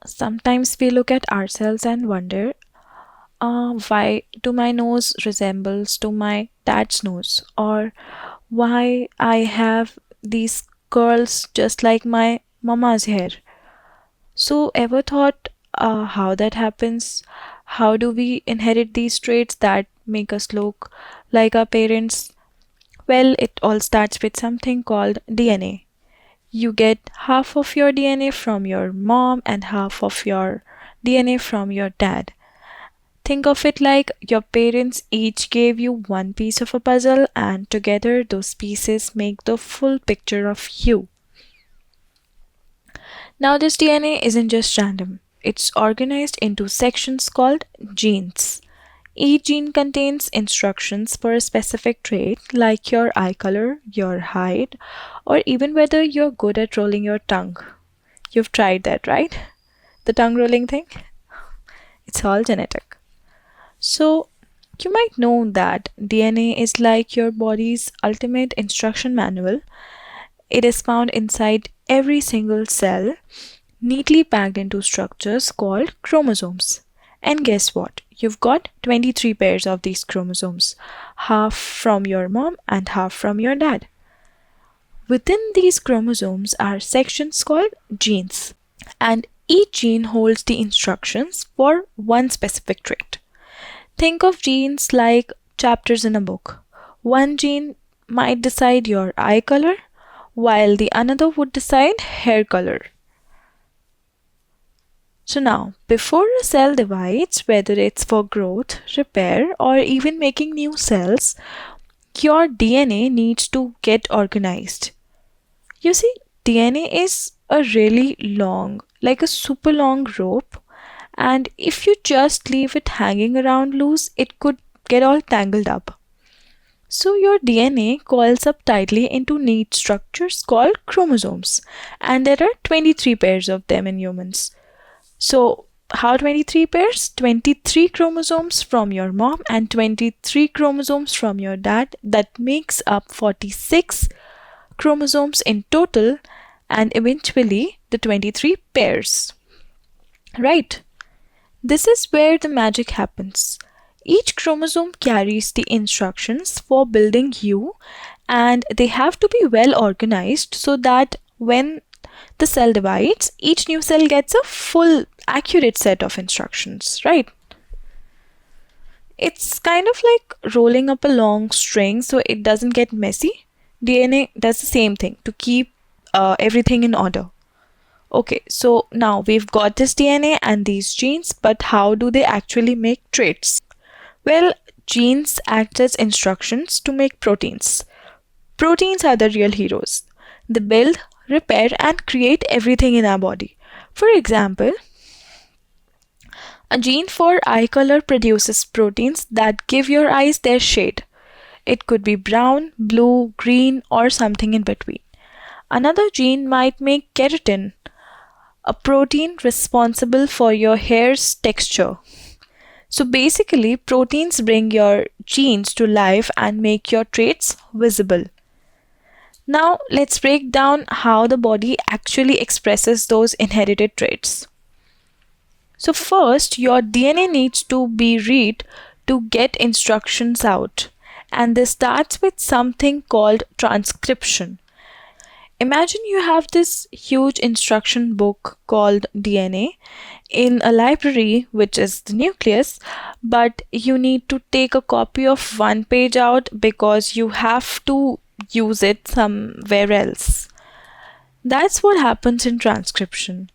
Sometimes we look at ourselves and wonder, why do my nose resembles to my dad's nose? Or why I have these curls just like my mama's hair? So, ever thought how that happens? How do we inherit these traits that make us look like our parents? Well, it all starts with something called DNA. You get half of your DNA from your mom and half of your DNA from your dad. Think of it like your parents each gave you one piece of a puzzle, and together those pieces make the full picture of you. Now, this DNA isn't just random, it's organized into sections called genes. Each gene contains instructions for a specific trait, like your eye color, your height, or even whether you're good at rolling your tongue. You've tried that, right? The tongue rolling thing? It's all genetic. So, you might know that DNA is like your body's ultimate instruction manual. It is found inside every single cell, neatly packed into structures called chromosomes. And guess what? You've got 23 pairs of these chromosomes, half from your mom and half from your dad. Within these chromosomes are sections called genes, and each gene holds the instructions for one specific trait. Think of genes like chapters in a book. One gene might decide your eye color, while the another would decide hair color. So now, before a cell divides, whether it's for growth, repair, or even making new cells, your DNA needs to get organized. You see, DNA is a really long, like a super long rope, and if you just leave it hanging around loose, it could get all tangled up. So your DNA coils up tightly into neat structures called chromosomes, and there are 23 pairs of them in humans. So, how 23 pairs? 23 chromosomes from your mom and 23 chromosomes from your dad. That makes up 46 chromosomes in total, and eventually the 23 pairs. Right? This is where the magic happens. Each chromosome carries the instructions for building you, and they have to be well organized so that when the cell divides, each new cell gets a full, accurate set of instructions, right? It's kind of like rolling up a long string so it doesn't get messy. DNA does the same thing to keep everything in order. Okay, so now we've got this DNA and these genes, but how do they actually make traits? Well, genes act as instructions to make proteins. Proteins are the real heroes. They build, repair, and create everything in our body. For example, a gene for eye color produces proteins that give your eyes their shade. It could be brown, blue, green, or something in between. Another gene might make keratin, a protein responsible for your hair's texture. So basically, proteins bring your genes to life and make your traits visible. Now, let's break down how the body actually expresses those inherited traits. So, first, your DNA needs to be read to get instructions out, and this starts with something called transcription. Imagine you have this huge instruction book called DNA in a library, which is the nucleus, but you need to take a copy of one page out because you have to use it somewhere else. That's what happens in transcription.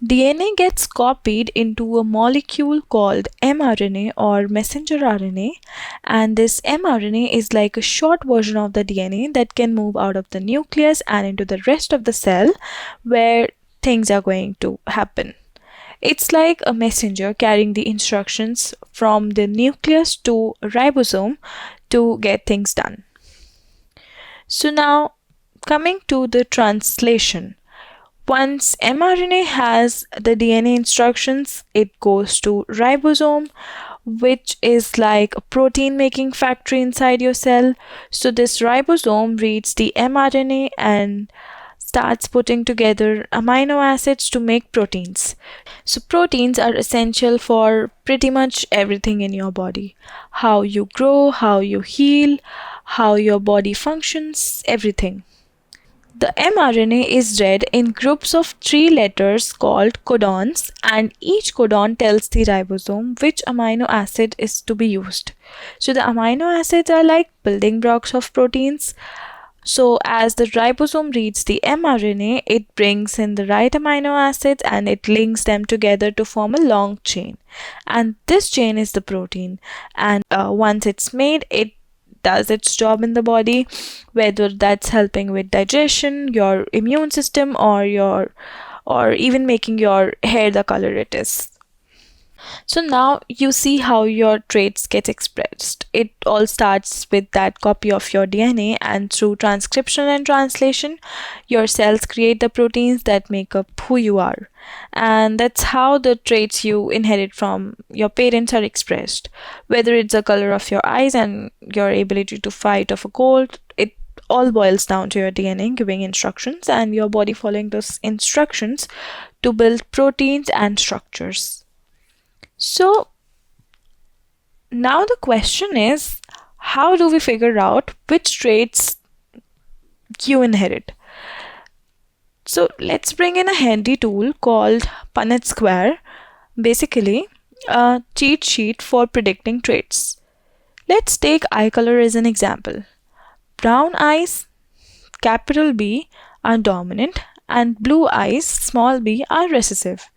DNA gets copied into a molecule called mRNA or messenger RNA, and this mRNA is like a short version of the DNA that can move out of the nucleus and into the rest of the cell where things are going to happen. It's like a messenger carrying the instructions from the nucleus to a ribosome to get things done. So now, coming to the translation. Once mRNA has the DNA instructions, it goes to ribosome, which is like a protein making factory inside your cell. So this ribosome reads the mRNA and starts putting together amino acids to make proteins. So, proteins are essential for pretty much everything in your body: how you grow, how you heal, how your body functions, everything. The mRNA is read in groups of three letters called codons, and each codon tells the ribosome which amino acid is to be used. So, the amino acids are like building blocks of proteins. So, as the ribosome reads the mRNA, it brings in the right amino acids and it links them together to form a long chain. And this chain is the protein. And once it's made, it does its job in the body, whether that's helping with digestion, your immune system, or even making your hair the color it is. So now you see how your traits get expressed. It all starts with that copy of your DNA, and through transcription and translation, your cells create the proteins that make up who you are. And that's how the traits you inherit from your parents are expressed. Whether it's the color of your eyes and your ability to fight off a cold, it all boils down to your DNA giving instructions and your body following those instructions to build proteins and structures. So now the question is, how do we figure out which traits you inherit? So let's bring in a handy tool called Punnett Square, basically a cheat sheet for predicting traits. Let's take eye color as an example. Brown eyes, capital B, are dominant, and blue eyes, small b, are recessive.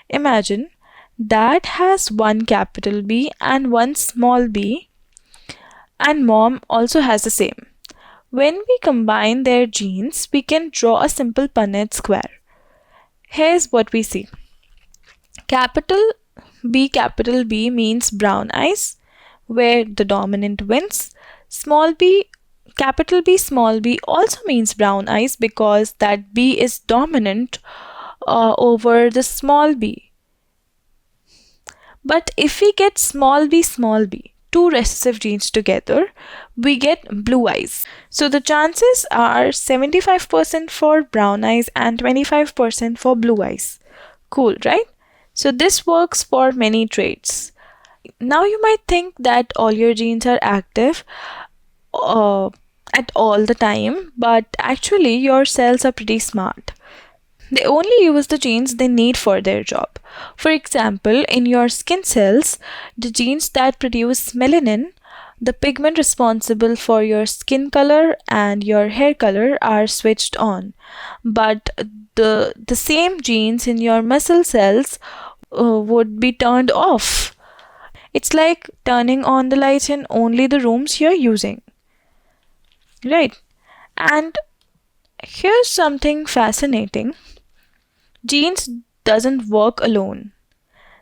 Imagine dad has one capital B and one small b, and mom also has the same. When we combine their genes, we can draw a simple Punnett square. Here's what we see. Capital B means brown eyes, where the dominant wins. Small b, capital B, small b also means brown eyes because that B is dominant over the small b. But if we get small b, two recessive genes together, we get blue eyes. So the chances are 75% for brown eyes and 25% for blue eyes. Cool, right? So this works for many traits. Now you might think that all your genes are active at all the time, but actually your cells are pretty smart. They only use the genes they need for their job. For example, in your skin cells, the genes that produce melanin, the pigment responsible for your skin color and your hair color, are switched on. But the same genes in your muscle cells would be turned off. It's like turning on the lights in only the rooms you're using. Right? And here's something fascinating. Genes doesn't work alone.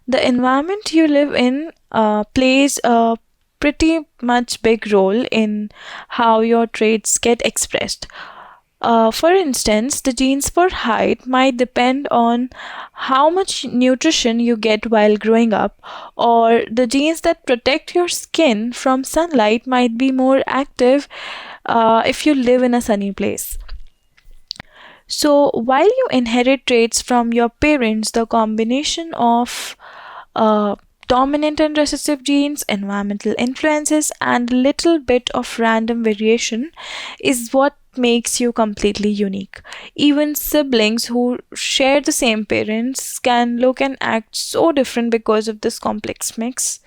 The environment you live in plays a pretty much big role in how your traits get expressed. For instance, the genes for height might depend on how much nutrition you get while growing up, or the genes that protect your skin from sunlight might be more active if you live in a sunny place. So, while you inherit traits from your parents, the combination of uh, dominant and recessive genes, environmental influences, and a little bit of random variation is what makes you completely unique. Even siblings who share the same parents can look and act so different because of this complex mix.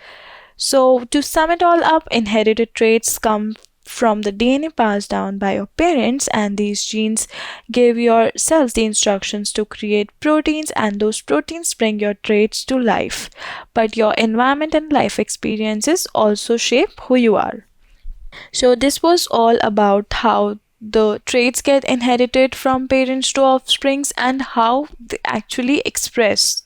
So, to sum it all up, inherited traits come from the DNA passed down by your parents, and these genes give your cells the instructions to create proteins, and those proteins bring your traits to life. But your environment and life experiences also shape who you are. So, this was all about how the traits get inherited from parents to offsprings and how they actually express.